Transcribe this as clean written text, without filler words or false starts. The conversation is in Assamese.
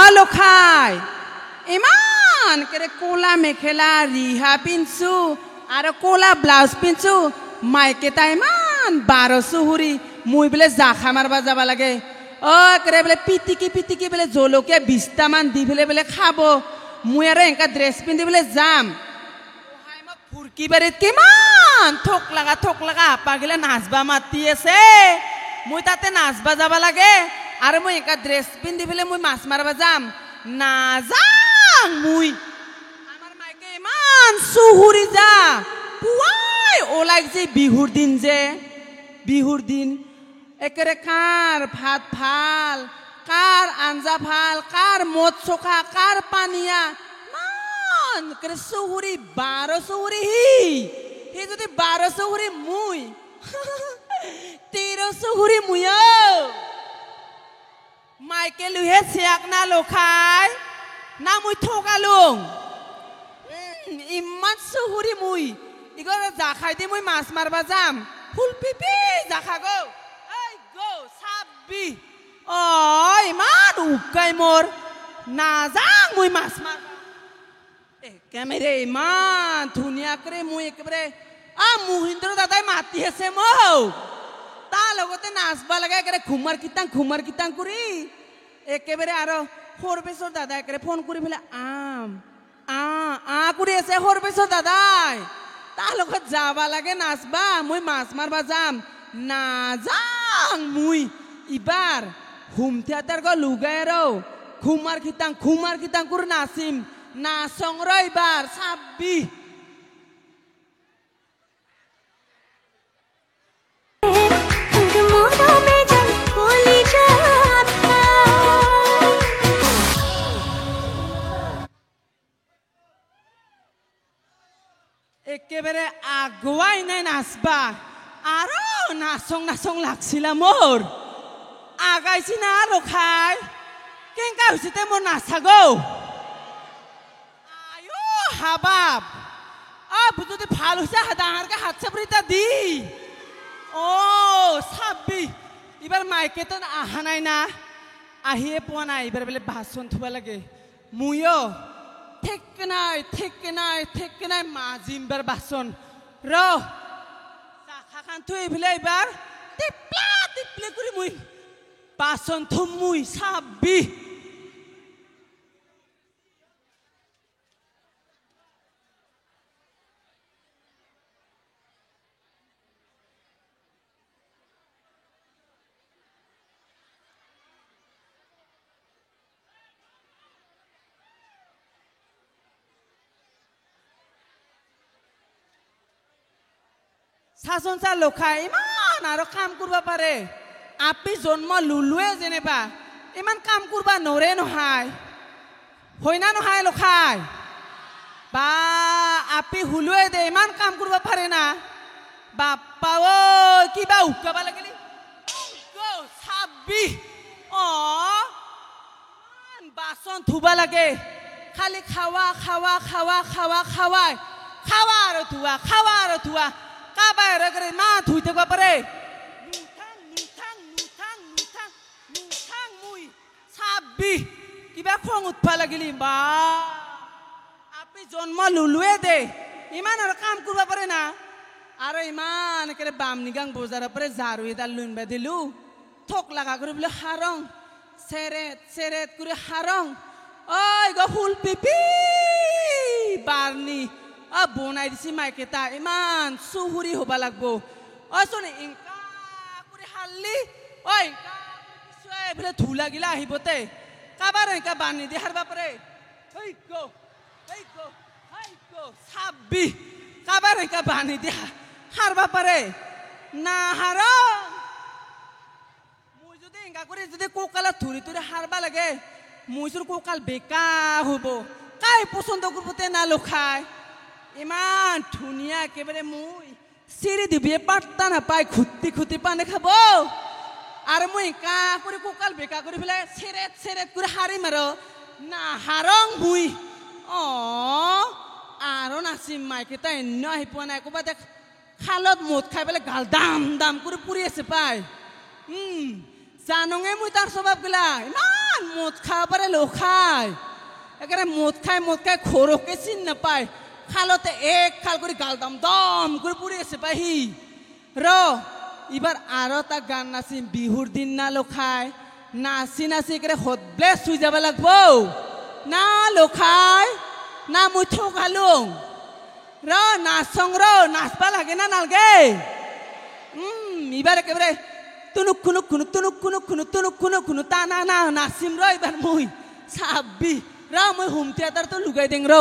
আলো খাই ইমান কেৰে কোলা মেখেলা ৰিহা পিন্ধছো আৰু কোলা ব্লাউজ পিন্ধছো মাইকেটা ইমান 12 চুহুৰি মই বোলে জাখা মাৰবা যাব লাগে কেৰে বোলে পিটিকি বোলে জলকীয়া 20টা মান দি বোলে খাব মই আৰু এনেকা ড্ৰেছ পিন্ধি বোলে যাম মোক ফুৰকি বাৰীত কিমান থক লগা আপাগিলা নাচবা মাতি আছে মই তাতে নাচবা যাব লাগে আৰু মই এনেকা ড্ৰেছ পিন্ধি বোলে মই মাছ মাৰবা যাম নাযাং মই আমাৰ মাইকে ইমান চুহুৰি যা পুৱাই ওলাই যে বিহুৰ দিন একেৰে কাৰ ভাত ভাল কাৰ আঞ্জা ভাল কাৰ মদ চখা কাৰ পানীয়া মান একেৰে চুহুৰি 12 চুহুৰি হি যদি 12 চুহুৰি মই 13 চুহুৰি মই মাইকে লুহে চেয়াক না লখাই না মই ঠকালুং ইমান চুহুৰি মই ইগৰ জাখাই দি মই মাছ মাৰবা যাম ফুল পিপি জাখা গো এই গো সাবি ইমান উকাই মোৰ নাযাং মই মাছ মাৰবা একেবাৰে ইমান ধুনীয়া কৰে মই একেবাৰে মহিন্দ্ৰ দাদাই মাতি আছে মোক তাৰ লগতে নাচবা লাগে একেবাৰে ঘুমাৰ কিতাং কৰি একেবাৰে আৰু সৰবেশ্বৰ দাদাই একেবাৰে ফোন কৰি পেলাই কৰি আছে সৰবেশ্বৰ দাদাই তাৰ লগত যাবা লাগে নাচবা মই মাছ মাৰবা যাম নাযাং মই ইবাৰ হোম থিয়েটাৰ গো লুগাই আৰু ঘুমাৰ কিতাং কৰি নাচিম নাচং ৰ ইবাৰ চাবি একেবাৰে আগুৱাই নাই নাচবা আৰু নাচং লাগছিলা মোৰ আগাইছি না ৰখাই কেংকা হৈছে মোৰ নাচাগো আয়ো হাবাব যদি ভাল হৈছে ডাঙৰকে হাত চাপৰিটা দি চাবি এইবাৰ মাইকেতো আহা নাই না আহিয়ে পোৱা নাই এইবাৰ বোলে বাচন থব লাগে ময়ো ঠিক নাই মাজিম বাৰ বাচন চাখা খান থৈ এইফালে এইবাৰ টিপলে কৰি মই বাচন থম মই চাবি শাসন চা লখাই ইমান আৰু কাম কৰিব পাৰে আপি জন্ম লুলুৱে যেনিবা ইমান কাম কৰিব নৰে নহয় হয় না নহয় লখাই বা আপি হুলুৱে দে ইমান কাম কৰিব পাৰে না বাপ্পা কিবা উকাবা লাগিলি চাবি বাচন ধুবা লাগে খালি খাৱাই আৰু ধোৱা কাবাই ৰে মা ধুই থাকিব পাৰে নুঠাং মুই চাবি কিবা খং উঠবা লাগিলি বা আপি জন্ম লুলুৱে দে ইমান আৰু কাম কৰিব পাৰে না আৰু ইমান একেবাৰে বামনিগাং বজাৰৰ পৰা ঝাৰু এডাল লুনবা দিলো থক লগা কৰি বোলে হাৰং চেৰেট কৰি হাৰং ফুল পিপি বাৰ্নি বনাই দিছি মাইকেটা ইমান চুহুৰি হবা লাগবো চোন ইনকা কৰি হাৰলি বোলে ধু লাগিলা আহিবতে কাবাৰ এনেকা বানি দি হাৰবা পাৰে চাবি কাবাৰ এনেকা বানি দি হাৰবা পাৰে না হাৰ মই যদি এনেকা কৰি যদি কঁকালত ধৰি হাৰবা লাগে মই চোন কঁকাল বেকা হব কাই পচন্দ কৰবতে না লখাই ইমান ধুনীয়া একেবাৰে মই চিৰি দিবিয়ে পাত্তা নাপায় খুটি পানী খাব আৰু মই এনেকা কৰি কঁকাল বেকা কৰি পেলাই চেৰেট কৰি হাৰিম আৰু না হাৰং মই আৰু নাচিম মাইকেইটা এনে আহি পোৱা নাই ক'ৰবাত খালত মদ খাই পেলাই গাল দাম কৰি পুৰি আছে পাই জানঙে মই তাৰ স্বভাৱ গিলা ইমান মদ খাওয়া পারে লো খায় একেবারে মদ খায় খোরকে চিন নাপায় খালতে এক খাল করে গালদাম দম করে পুড়ে এসে পাহি র এবার আরো তা গান নাচিম বিহুর দিন না লো খায় নাচি নাচি একেবারে হদলে শুই যাব লাগবো না লো খায় না মুই ঠকালো র নাচং র নাচবা লাগে না নালগে এবার একেবারে তুনুক খুনুক খুনু তুনুক খুনুক খুনু তুনুক খুনুক খুনু তা না না নাচিম র এবার মুই সাব্বি র মুই হোম থিয়েটার তো লুগাই দেং র